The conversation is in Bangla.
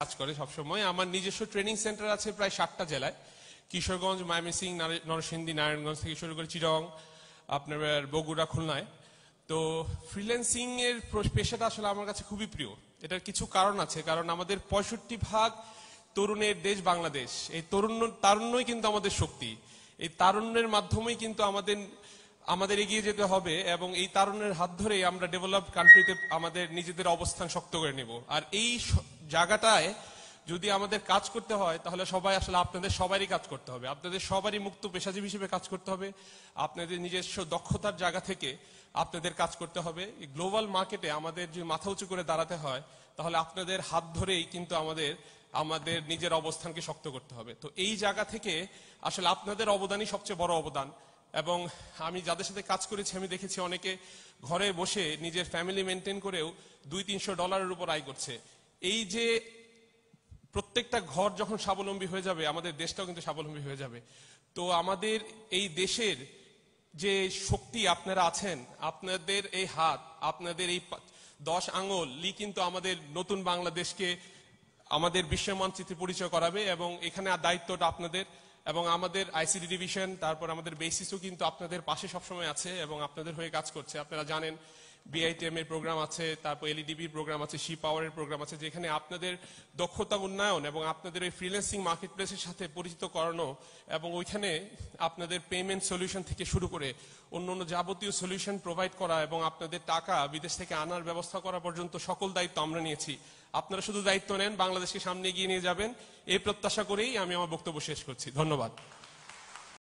কাজ করে সবসময়। আমার নিজস্ব ট্রেনিং সেন্টার আছে প্রায় 7টা জেলায়, কিশোরগঞ্জ, ময়মনসিং, নরসিংদী, নারায়ণগঞ্জ থেকে শুরু করে চিটাগং, আপনার বগুড়া, খুলনায়। তো ফ্রিল্যান্সিং এর পেশাটা আসলে আমার কাছে খুবই প্রিয়। এটার কিছু কারণ আছে, কারণ আমাদের 65% তরুণের দেশ বাংলাদেশ। এই তারুণ্যই কিন্তু আমাদের শক্তি। এই তারুণ্যের মাধ্যমেই কিন্তু আমাদের এগিয়ে যেতে হবে, এবং এই তারুণ্যের হাত ধরেই আমরা ডেভেলপড কান্ট্রিতে আমাদের নিজেদের অবস্থান শক্ত করে নিব। আর এই জায়গাটায় যদি আমাদের কাজ করতে হয়, তাহলে আসলে আপনাদের সবারই কাজ করতে হবে, আপনাদের সবারই মুক্ত পেশাজীবী হিসেবে কাজ করতে হবে, আপনাদের নিজস্ব দক্ষতার জায়গা থেকে আপনাদের কাজ করতে হবে। এই গ্লোবাল মার্কেটে আমাদের যদি মাথা উঁচু করে দাঁড়াতে হয়, তাহলে আপনাদের হাত ধরেই কিন্তু আমাদের নিজের অবস্থানকে শক্ত করতে হবে। তো এই জায়গা থেকে আসলে আপনাদের অবদানই সবচেয়ে বড় অবদান। এবং আমি যাদের সাথে কাজ করেছি, আমি দেখেছি অনেকে ঘরে বসে নিজের ফ্যামিলি মেনটেন করেও $200-300 উপর আয় করছে। এই যে প্রত্যেকটা ঘর যখন স্বাবলম্বী হয়ে যাবে, আমাদের দেশটাও কিন্তু স্বাবলম্বী হয়ে যাবে। তো আমাদের এই দেশের যে শক্তি আপনারা আছেন, আপনাদের এই হাত, আপনাদের এই 10 আঙুলই কিন্তু আমাদের নতুন বাংলাদেশকে আমাদের বিশ্ব মানচিত্রে পরিচয় করাবে। এবং এখানে দায়িত্বটা আপনাদের, এবং আমাদের আইসিডি ডিভিশন, তারপর আমাদের বেসিসও কিন্তু আপনাদের পাশে সবসময় আছে এবং আপনাদের হয়ে কাজ করছে। আপনারা জানেন বিআইটিএম এর প্রোগ্রাম আছে, তারপর এলইডিবির প্রোগ্রাম আছে, শি পাওয়ারের প্রোগ্রাম আছে, যেখানে আপনাদের দক্ষতা উন্নয়ন এবং আপনাদের ওই ফ্রিল্যান্সিং মার্কেট প্লেসের সাথে পরিচিত করানো, এবং ওইখানে আপনাদের পেমেন্ট সলিউশন থেকে শুরু করে অন্য যাবতীয় সলিউশন প্রোভাইড করা, এবং আপনাদের টাকা বিদেশ থেকে আনার ব্যবস্থা করা পর্যন্ত সকল দায়িত্ব আমরা নিয়েছি। আপনারা শুধু দায়িত্ব নেন, বাংলাদেশকে সামনে এগিয়ে নিয়ে যাবেন, এই প্রত্যাশা করেই আমি আমার বক্তব্য শেষ করছি। ধন্যবাদ।